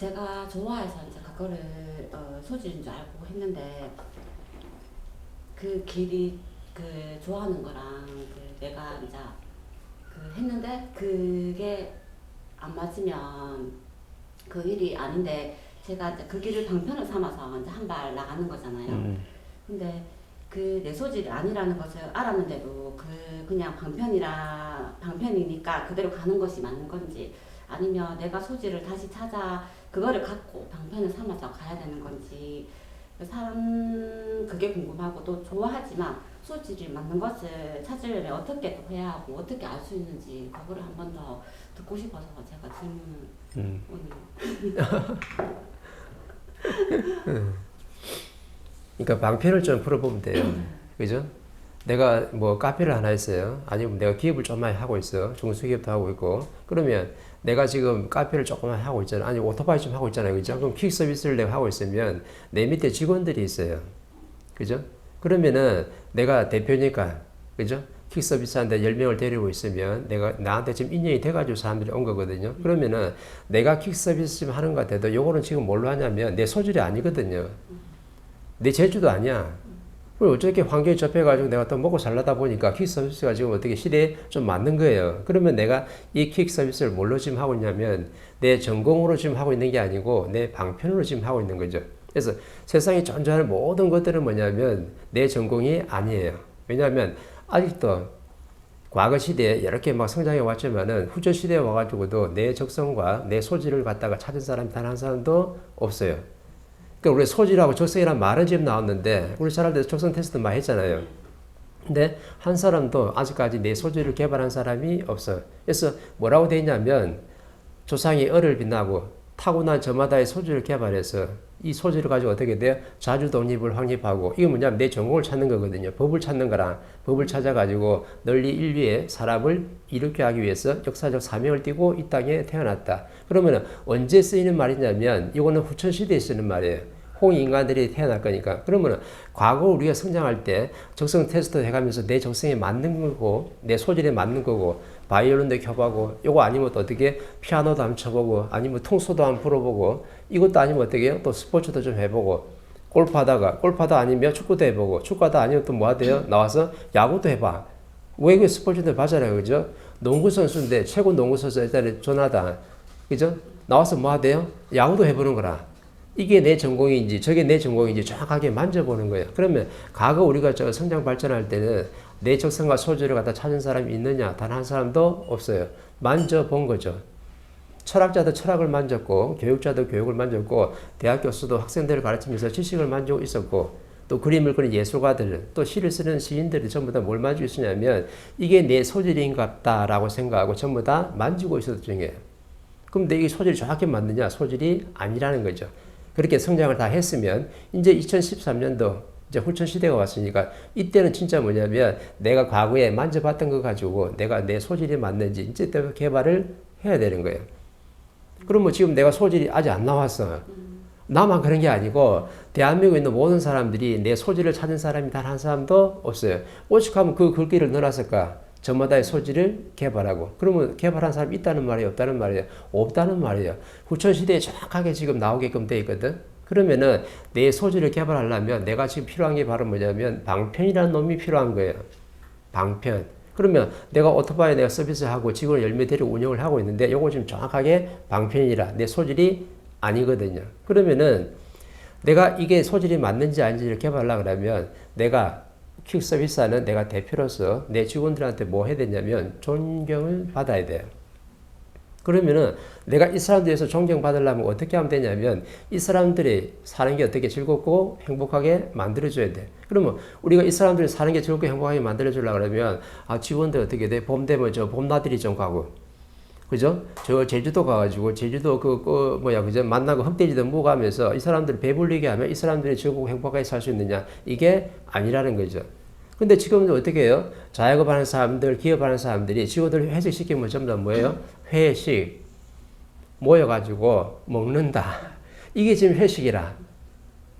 제가 좋아해서 이제 그거를 소질인 줄 알고 했는데 그 길이 그 좋아하는 거랑 그 내가 이제 그 했는데 그게 안 맞으면 그 일이 아닌데 제가 이제 그 길을 방편을 삼아서 이제 한 발 나가는 거잖아요. 근데 그 내 소질이 아니라는 것을 알았는데도 그냥 방편이니까 그대로 가는 것이 맞는 건지 아니면 내가 소질을 다시 찾아 그거를 갖고 방편을 삼아서 가야 되는 건지 사람 그게 궁금하고 또 좋아하지만 소질이 맞는 것을 찾으려면 어떻게 또 해야 하고 어떻게 알 수 있는지 그거를 한 번 더 듣고 싶어서 제가 질문을 오늘 그러니까 방편을 좀 풀어보면 돼요. 그죠? 내가 뭐 카페를 하나 했어요. 아니면 내가 기업을 조금만 하고 있어. 중소기업도 하고 있고. 그러면 내가 지금 카페를 조금만 하고 있잖아. 아니 오토바이 좀 하고 있잖아요. 그죠? 그럼 퀵 서비스를 내가 하고 있으면 내 밑에 직원들이 있어요. 그죠? 그러면은 내가 대표니까, 그죠? 퀵 서비스한테 10명을 데리고 있으면 내가 나한테 지금 인연이 돼가지고 사람들이 온 거거든요. 그러면은 내가 퀵 서비스 지금 하는 것 같아도 요거는 지금 뭘로 하냐면 내 소질이 아니거든요. 내 재주도 아니야. 그리고 어떻게 환경에 접해가지고 내가 또 먹고 살려다 보니까 퀵 서비스가 지금 어떻게 시대에 좀 맞는 거예요. 그러면 내가 이 퀵 서비스를 뭘로 지금 하고 있냐면 내 전공으로 지금 하고 있는 게 아니고 내 방편으로 지금 하고 있는 거죠. 그래서 세상에 존재하는 모든 것들은 뭐냐면 내 전공이 아니에요. 왜냐하면 아직도 과거 시대에 이렇게 막 성장해 왔지만은 후조 시대에 와가지고도 내 적성과 내 소질을 갖다가 찾은 사람이 단 한 사람도 없어요. 그러니까 우리 소질하고 적성이란 말은 지금 나왔는데 우리 사람들 적성 테스트 많이 했잖아요. 근데 한 사람도 아직까지 내 소질을 개발한 사람이 없어요. 그래서 뭐라고 돼 있냐면 조상이 을을 빛나고 타고난 저마다의 소질을 개발해서 이 소질을 가지고 어떻게 돼요? 자주 독립을 확립하고 이게 뭐냐면 내 전공을 찾는 거거든요. 법을 찾는 거랑 법을 찾아가지고 널리 인류의 사람을 이롭게 하기 위해서 역사적 사명을 띠고 이 땅에 태어났다. 그러면 언제 쓰이는 말이냐면 이거는 후천시대에 쓰는 말이에요. 홍인간들이 태어날 거니까. 그러면 과거 우리가 성장할 때 적성 테스트 해가면서 내 적성에 맞는 거고 내 소질에 맞는 거고 바이올린도 켜보고 요거 아니면 또 어떻게 피아노도 한번 쳐보고 아니면 통수도 한번 불어보고 이것도 아니면 어떻게 해요? 또 스포츠도 좀 해보고 골프하다 아니면 축구도 해보고 축구하다 아니면 또 뭐 하대요? 나와서 야구도 해봐. 외국 스포츠들 봐잖아요. 그죠? 농구선수인데 최고 농구선수 일단은 존하다. 그죠? 나와서 뭐 하대요? 야구도 해보는 거라. 이게 내 전공인지 저게 내 전공인지 정확하게 만져보는 거예요. 그러면 과거 우리가 저 성장 발전할 때는 내 적성과 소질을 갖다 찾은 사람이 있느냐? 단 한 사람도 없어요. 만져본 거죠. 철학자도 철학을 만졌고 교육자도 교육을 만졌고 대학 교수도 학생들을 가르치면서 지식을 만지고 있었고 또 그림을 그리는 예술가들 또 시를 쓰는 시인들이 전부 다 뭘 만지고 있었냐면 이게 내 소질인갑다라고 생각하고 전부 다 만지고 있었던 중이에요. 그럼 내 이 소질이 정확히 맞느냐? 소질이 아니라는 거죠. 그렇게 성장을 다 했으면 이제 2013년도 이제 후천 시대가 왔으니까 이때는 진짜 뭐냐면 내가 과거에 만져봤던 거 가지고 내가 내 소질이 맞는지 이제 또 개발을 해야 되는 거예요. 그럼 뭐 지금 내가 소질이 아직 안 나왔어. 나만 그런 게 아니고 대한민국에 있는 모든 사람들이 내 소질을 찾은 사람이 단 한 사람도 없어요. 오죽하면 그 글귀를 넣어놨을까? 저마다의 소질을 개발하고 그러면 개발한 사람이 있다는 말이에요? 없다는 말이에요? 없다는 말이에요. 후천시대에 정확하게 지금 나오게끔 돼 있거든. 그러면은 내 소질을 개발하려면 내가 지금 필요한 게 바로 뭐냐면 방편이라는 놈이 필요한 거예요. 방편. 그러면 내가 오토바이 내가 서비스하고 직원을 10명 데리고 운영을 하고 있는데 요거 지금 정확하게 방편이라 내 소질이 아니거든요. 그러면은 내가 이게 소질이 맞는지 아닌지를 개발하려고 그러면 내가 퀵 서비스하는 내가 대표로서 내 직원들한테 뭐 해야 되냐면 존경을 받아야 돼요. 그러면은 내가 이 사람들에서 존경받으려면 어떻게 하면 되냐면 이 사람들이 사는 게 어떻게 즐겁고 행복하게 만들어줘야 돼. 그러면 우리가 이 사람들이 사는 게 즐겁고 행복하게 만들어주려고 그러면 직원들 어떻게 돼? 봄 되면 저 봄나들이 좀 가고 그죠? 저 제주도 가가지고 제주도 그죠? 만나고 흑돼지도 먹으면서 이 사람들 배불리게 하면 이 사람들이 즐겁고 행복하게 살 수 있느냐? 이게 아니라는 거죠. 근데 지금 어떻게 해요? 자영업하는 사람들, 기업하는 사람들이 직원들 회식시키면 전부 다 뭐예요? 회식. 모여가지고 먹는다. 이게 지금 회식이라.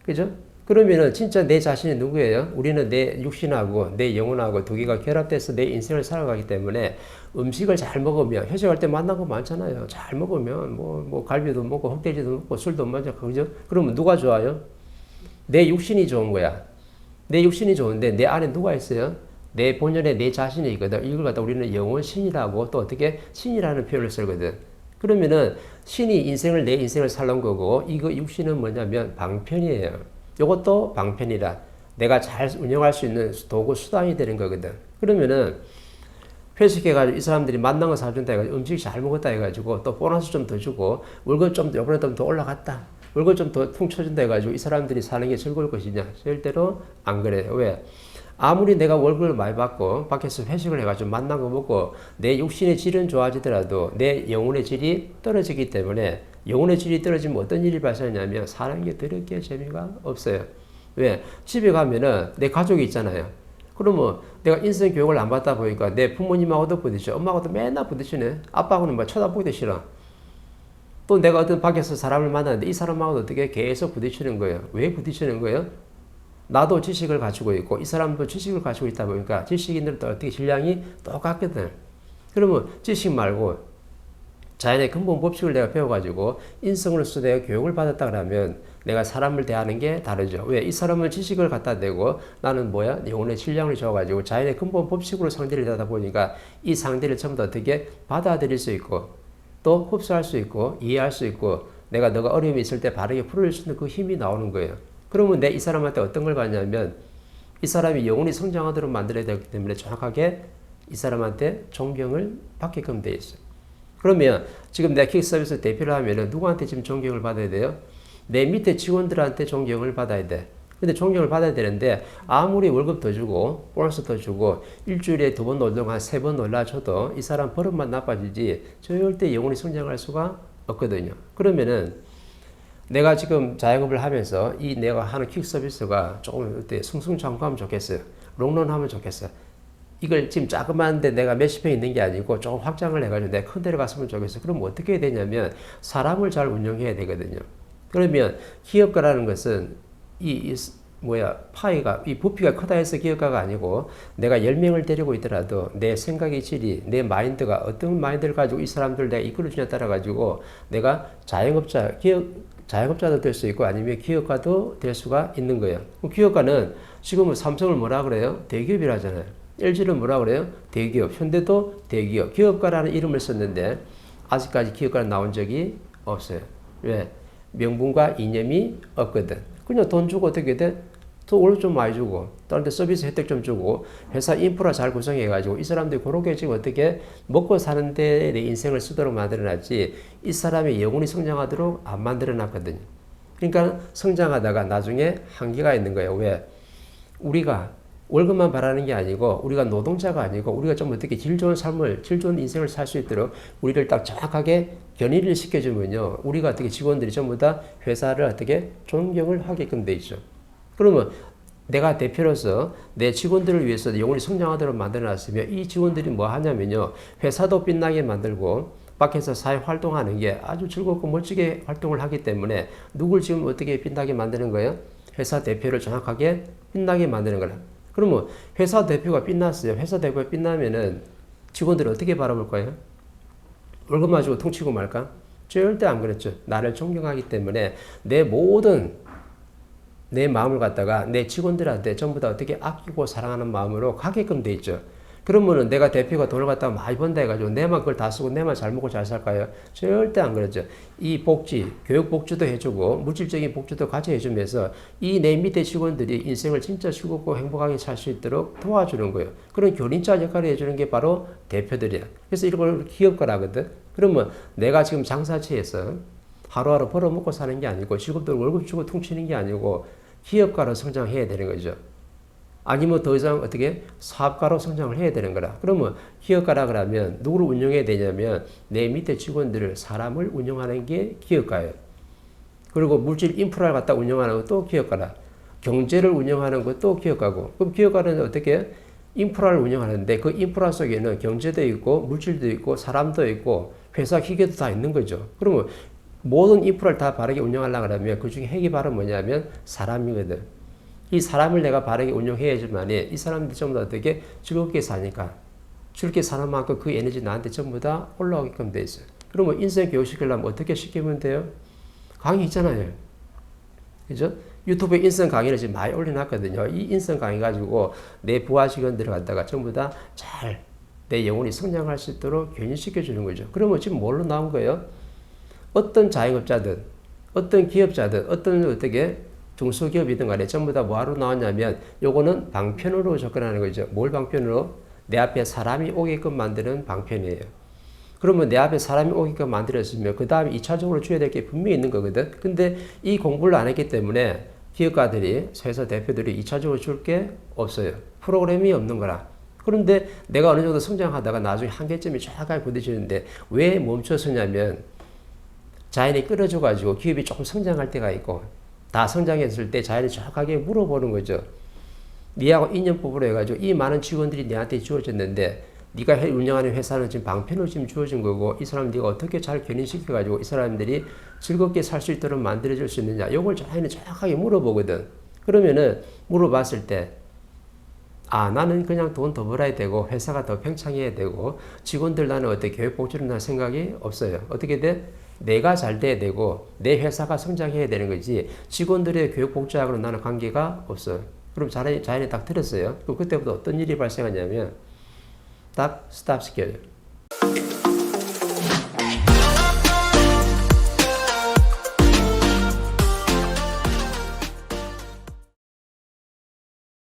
그죠? 그러면은 진짜 내 자신이 누구예요? 우리는 내 육신하고 내 영혼하고 두 개가 결합돼서 내 인생을 살아가기 때문에 음식을 잘 먹으면 회식할 때 만난 거 많잖아요. 잘 먹으면 뭐 갈비도 먹고 흑돼지도 먹고 술도 마셔 그죠? 그러면 누가 좋아요? 내 육신이 좋은 거야. 내 육신이 좋은데 내 안에 누가 있어요? 내 본연의 내 자신이 있거든. 이걸 갖다 우리는 영원 신이라고 또 어떻게 신이라는 표현을 쓰거든. 그러면은 신이 내 인생을 살는 거고 이거 육신은 뭐냐면 방편이에요. 이것도 방편이라 내가 잘 운영할 수 있는 도구 수단이 되는 거거든. 그러면은 회식해가지고 이 사람들이 만난 거 사준다 해가지고 음식 잘 먹었다 해가지고 또 보너스 좀 더 주고 월급 좀 요번에 더 올라갔다. 월급 좀 더 퉁쳐준다 해가지고 이 사람들이 사는 게 즐거울 것이냐? 절대로 안 그래요. 왜? 아무리 내가 월급을 많이 받고 밖에서 회식을 해가지고 만난 거 먹고 내 육신의 질은 좋아지더라도 내 영혼의 질이 떨어지기 때문에 영혼의 질이 떨어지면 어떤 일이 발생하냐면 사는 게 더럽게 재미가 없어요. 왜? 집에 가면은 내 가족이 있잖아요. 그러면 내가 인생 교육을 안 받다 보니까 내 부모님하고도 부딪혀. 엄마하고도 맨날 부딪히네. 아빠하고는 막 쳐다보기도 싫어. 또 내가 어떤 밖에서 사람을 만나는데 이 사람하고도 어떻게 계속 부딪히는 거예요. 왜 부딪히는 거예요? 나도 지식을 가지고 있고 이 사람도 지식을 가지고 있다 보니까 지식인들도 어떻게 질량이 똑같거든. 그러면 지식 말고 자연의 근본 법칙을 내가 배워가지고 인성으로서 내가 교육을 받았다 그러면 내가 사람을 대하는 게 다르죠. 왜? 이 사람은 지식을 갖다 대고 나는 뭐야? 영혼의 질량을 줘가지고 자연의 근본 법칙으로 상대를 대하다 보니까 이 상대를 전부 다 어떻게 받아들일 수 있고 또 흡수할 수 있고 이해할 수 있고 내가 너가 어려움이 있을 때 바르게 풀어줄 수 있는 그 힘이 나오는 거예요. 그러면 내 이 사람한테 어떤 걸 받냐면 이 사람이 영혼이 성장하도록 만들어야 되기 때문에 정확하게 이 사람한테 존경을 받게끔 돼 있어요. 그러면 지금 내가 킥 서비스 대표를 하면은 누구한테 지금 존경을 받아야 돼요? 내 밑에 직원들한테 존경을 받아야 돼. 근데 존경을 받아야 되는데 아무리 월급 더 주고 보너스 더 주고 일주일에 2번 놀던 한 3번 놀라줘도 이 사람 버릇만 나빠지지 절대 영혼이 성장할 수가 없거든요. 그러면은 내가 지금 자영업을 하면서 이 내가 하는 퀵 서비스가 조금 어때 승승장구하면 좋겠어요. 롱런하면 좋겠어요. 이걸 지금 자그마한데 내가 몇십 평 있는 게 아니고 조금 확장을 해가지고 내가 큰 데로 갔으면 좋겠어요. 그럼 어떻게 해야 되냐면 사람을 잘 운영해야 되거든요. 그러면 기업가라는 것은 파이가, 이 부피가 크다 해서 기업가가 아니고 내가 10명을 데리고 있더라도 내 생각의 질이, 내 마인드가 어떤 마인드를 가지고 이 사람들 내가 이끌어주냐에 따라 가지고 내가 자영업자도 될 수 있고 아니면 기업가도 될 수가 있는 거예요. 기업가는 지금은 삼성을 뭐라 그래요? 대기업이라잖아요. LG는 뭐라 그래요? 대기업. 현대도 대기업. 기업가라는 이름을 썼는데 아직까지 기업가는 나온 적이 없어요. 왜? 명분과 이념이 없거든. 그냥 돈 주고 어떻게 돼? 또 월급 좀 많이 주고 다른 데 서비스 혜택 좀 주고 회사 인프라 잘 구성해가지고 이 사람들이 그렇게 지금 어떻게 먹고 사는 데 내 인생을 쓰도록 만들어놨지 이 사람의 영혼이 성장하도록 안 만들어놨거든요. 그러니까 성장하다가 나중에 한계가 있는 거예요. 왜? 우리가 월급만 바라는 게 아니고 우리가 노동자가 아니고 우리가 좀 어떻게 질 좋은 삶을 질 좋은 인생을 살 수 있도록 우리를 딱 정확하게 견인을 시켜주면요 우리가 어떻게 직원들이 전부 다 회사를 어떻게 존경을 하게끔 돼 있죠. 그러면 내가 대표로서 내 직원들을 위해서 영혼이 성장하도록 만들어놨으면 이 직원들이 뭐 하냐면요 회사도 빛나게 만들고 밖에서 사회 활동하는 게 아주 즐겁고 멋지게 활동을 하기 때문에 누굴 지금 어떻게 빛나게 만드는 거예요? 회사 대표를 정확하게 빛나게 만드는 거라. 그러면 회사 대표가 빛났어요. 회사 대표가 빛나면은 직원들이 어떻게 바라볼 거예요? 월급만 주고 퉁치고 말까? 절대 안 그랬죠. 나를 존경하기 때문에 내 모든 내 마음을 갖다가 내 직원들한테 전부 다 어떻게 아끼고 사랑하는 마음으로 가게끔 돼 있죠. 그러면은 내가 대표가 돈을 갖다가 많이 번다 해가지고 내만 그걸 다 쓰고 내만 잘 먹고 잘 살까요? 절대 안 그러죠. 이 복지, 교육 복지도 해주고 물질적인 복지도 같이 해주면서 이 내 밑에 직원들이 인생을 진짜 즐겁고 행복하게 살 수 있도록 도와주는 거예요. 그런 견인자 역할을 해주는 게 바로 대표들이야. 그래서 이런 걸 기업가라거든. 그러면 내가 지금 장사처에서 하루하루 벌어먹고 사는 게 아니고 직업들 월급 주고 퉁치는 게 아니고 기업가로 성장해야 되는 거죠. 아니면 더 이상 어떻게 사업가로 성장을 해야 되는 거라. 그러면 기업가라 그러면 누구를 운영해야 되냐면 내 밑에 직원들을 사람을 운영하는 게 기업가예요. 그리고 물질 인프라를 갖다 운영하는 것도 기업가라. 경제를 운영하는 것도 기업가고. 그럼 기업가는 어떻게 인프라를 운영하는데 그 인프라 속에는 경제도 있고 물질도 있고 사람도 있고 회사 기계도 다 있는 거죠. 그러면 모든 인프라를 다 바르게 운영하려고 하면 그 중에 핵이 바로 뭐냐면 사람이거든. 이 사람을 내가 바르게 운영해야지만이 이 사람들이 전부 다 어떻게 즐겁게 사니까 즐겁게 사는 만큼 그 에너지 나한테 전부 다 올라오게끔 돼 있어요. 그러면 인생 교육 시키려면 어떻게 시키면 돼요? 강의 있잖아요. 그죠? 유튜브에 인성 강의를 지금 많이 올려놨거든요. 이 인성 강의 가지고 내 부하 직원들을 갖다가 전부 다 잘 내 영혼이 성장할 수 있도록 교육시켜 주는 거죠. 그러면 지금 뭘로 나온 거예요? 어떤 자영업자든, 어떤 기업자든, 어떤 어떻게 중소기업이든 간에 전부 다 뭐하러 나왔냐면 요거는 방편으로 접근하는 거죠. 뭘 방편으로? 내 앞에 사람이 오게끔 만드는 방편이에요. 그러면 내 앞에 사람이 오게끔 만들었으면 그 다음에 2차적으로 줘야 될 게 분명히 있는 거거든. 근데 이 공부를 안 했기 때문에 기업가들이, 회사 대표들이 2차적으로 줄 게 없어요. 프로그램이 없는 거라. 그런데 내가 어느 정도 성장하다가 나중에 한계점이 정확하게 부딪히는데 왜 멈췄었냐면 자연이 끌어줘가지고 기업이 조금 성장할 때가 있고 다 성장했을 때 자연이 정확하게 물어보는 거죠. 니하고 인연법으로 해가지고 이 많은 직원들이 내한테 주어졌는데 네가 운영하는 회사는 지금 방편으로 지금 주어진 거고 이 사람 네가 어떻게 잘 견인시켜가지고 이 사람들이 즐겁게 살 수 있도록 만들어줄 수 있느냐 이걸 자연이 정확하게 물어보거든. 그러면은 물어봤을 때 나는 그냥 돈 더 벌어야 되고 회사가 더 팽창해야 되고 직원들 나는 어떻게 교육복지를 날 생각이 없어요. 어떻게 돼? 내가 잘 돼야 되고 내 회사가 성장해야 되는 거지 직원들의 교육복지하고는 나는 관계가 없어요. 그럼 자연이 딱 들었어요. 그럼 그때부터 어떤 일이 발생하냐면 딱 스탑 시켜요.